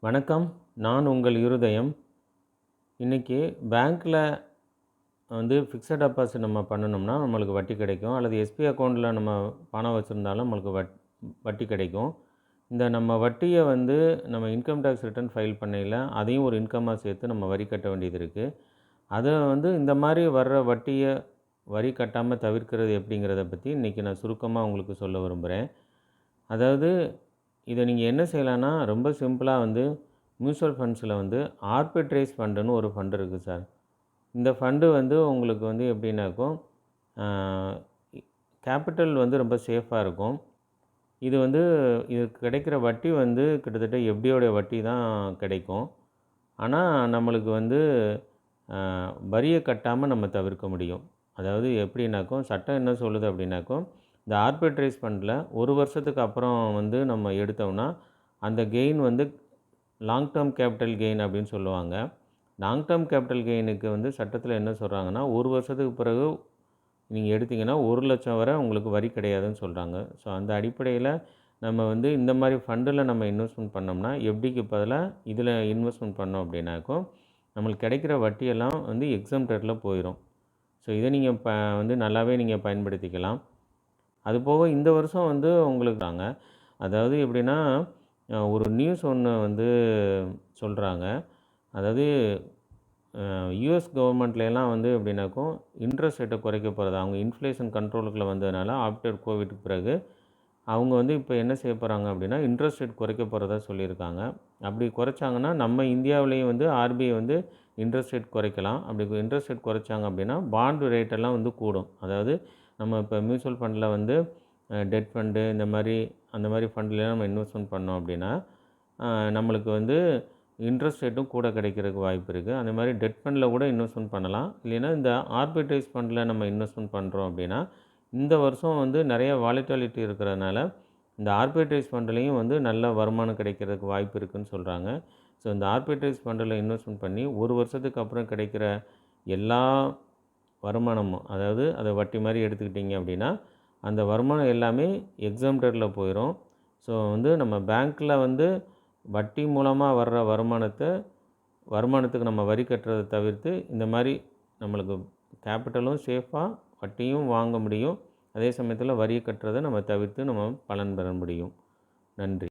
வணக்கம். நான் உங்கள் இருதயம். இன்றைக்கி பேங்க்கில் ஃபிக்ஸட் டெபாசிட் நம்ம பண்ணணும்னா நம்மளுக்கு வட்டி கிடைக்கும். அல்லது எஸ்பி அக்கௌண்ட்டில் நம்ம பணம் வச்சுருந்தாலும் நம்மளுக்கு வட்டி கிடைக்கும். இந்த நம்ம வட்டியை நம்ம இன்கம் டேக்ஸ் ரிட்டர்ன் ஃபைல் பண்ணையில் அதையும் ஒரு இன்கம்மாக சேர்த்து நம்ம வரி கட்ட வேண்டியது இருக்குது. அதை இந்த மாதிரி வர்ற வட்டியை வரி கட்டாமல் தவிர்க்கிறது எப்படிங்கிறத பற்றி இன்றைக்கி நான் சுருக்கமாக உங்களுக்கு சொல்ல விரும்புகிறேன். அதாவது இதை நீங்கள் என்ன செய்யலான்னா, ரொம்ப சிம்பிளாக மியூச்சுவல் ஃபண்ட்ஸில் ஆர்பிட்ரேஜ் ஃபண்டுன்னு ஒரு ஃபண்டு இருக்குது சார். இந்த ஃபண்டு உங்களுக்கு எப்படின்னாக்கும் கேபிட்டல் ரொம்ப சேஃபாக இருக்கும். இது இதுக்கு கிடைக்கிற வட்டி கிட்டத்தட்ட எஃப்டியோடைய வட்டி தான் கிடைக்கும். ஆனால் நம்மளுக்கு வரியை கட்டாமல் நம்ம தவிர்க்க முடியும். அதாவது எப்படின்னாக்கும் சட்டம் என்ன சொல்லுது அப்படின்னாக்கும், இந்த ஆர்பிட்ரேஜ் ஃபண்டில் ஒரு வருஷத்துக்கு அப்புறம் நம்ம எடுத்தோம்னா அந்த gain long term capital gain அப்படின்னு சொல்லுவாங்க. லாங் டேர்ம் கேபிட்டல் கெயினுக்கு சட்டத்தில் என்ன சொல்கிறாங்கன்னா, ஒரு வருஷத்துக்கு பிறகு நீங்கள் எடுத்திங்கன்னா 1,00,000 வரை உங்களுக்கு வரி கிடையாதுன்னு சொல்கிறாங்க. ஸோ அந்த அடிப்படையில் நம்ம இந்த மாதிரி ஃபண்டில் நம்ம இன்வெஸ்ட்மெண்ட் பண்ணோம்னா, எஃப்டிக்கு பதிலாக இதில் இன்வெஸ்ட்மெண்ட் பண்ணோம் அப்படின்னாக்கும் நம்மளுக்கு கிடைக்கிற வட்டியெல்லாம் எக்ஸம்ப்டடில் போயிடும். ஸோ இதை நீங்கள் நல்லாவே நீங்கள் பயன்படுத்திக்கலாம். அதுபோக இந்த வருஷம் உங்களுக்கு அதாவது எப்படின்னா, ஒரு நியூஸ் ஒன்று சொல்கிறாங்க. அதாவது யுஎஸ் கவர்மெண்ட்லாம் எப்படின்னாக்கும் இன்ட்ரெஸ்ட் ரேட்டை குறைக்க போகிறது. அவங்க இன்ஃப்ளேஷன் கண்ட்ரோலுக்குள்ளே வந்ததுனால ஆஃப்டர் கோவிட்க்கு பிறகு அவங்க இப்போ என்ன செய்ய போகிறாங்க அப்படின்னா, இன்ட்ரெஸ்ட் ரேட் குறைக்க போகிறதா சொல்லியிருக்காங்க. அப்படி குறைச்சாங்கன்னா நம்ம இந்தியாவிலேயும் ஆர்பிஐ இன்ட்ரெஸ்ட் ரேட் குறைக்கலாம். அப்படி இன்ட்ரெஸ்ட் ரேட் குறைச்சாங்க அப்படின்னா பாண்டு ரேட்டெல்லாம் கூடும். அதாவது நம்ம இப்போ மியூச்சுவல் ஃபண்டில் டெட் ஃபண்டு இந்த மாதிரி அந்த மாதிரி ஃபண்ட்லாம் நம்ம இன்வெஸ்ட்மெண்ட் பண்ணோம் அப்படின்னா நம்மளுக்கு இன்ட்ரெஸ்ட் ரேட்டும் கூட கிடைக்கிறதுக்கு வாய்ப்பு இருக்குது. அந்த மாதிரி டெட் ஃபண்டில் கூட இன்வெஸ்ட்மெண்ட் பண்ணலாம். இல்லைன்னா இந்த ஆர்பிட்ரேஜ் ஃபண்டில் நம்ம இன்வெஸ்ட்மெண்ட் பண்ணுறோம் அப்படின்னா இந்த வருஷம் நிறைய வாலிட்டாலிட்டி இருக்கிறதுனால இந்த ஆர்பிட்ரேஜ் ஃபண்ட்லேயும் நல்ல வருமானம் கிடைக்கிறதுக்கு வாய்ப்பு இருக்குதுன்னு சொல்கிறாங்க. ஸோ இந்த ஆர்பிட்ரேஜ் ஃபண்டில் இன்வெஸ்ட்மெண்ட் பண்ணி ஒரு வருஷத்துக்கு அப்புறம் கிடைக்கிற எல்லா வருமானமும், அதாவது அதை வட்டி மாதிரி எடுத்துக்கிட்டிங்க அப்படின்னா அந்த வருமானம் எல்லாமே எக்ஸம்ப்டடில் போயிடும். ஸோ நம்ம பேங்க்கில் வட்டி மூலமாக வர்ற வருமானத்துக்கு நம்ம வரி கட்டுறதை தவிர்த்து இந்த மாதிரி நம்மளுக்கு கேபிட்டலும் சேஃபாக வட்டியும் வாங்க முடியும். அதே சமயத்தில் வரி கட்டுறதை நம்ம தவிர்த்து நம்ம பலன் பெற முடியும். நன்றி.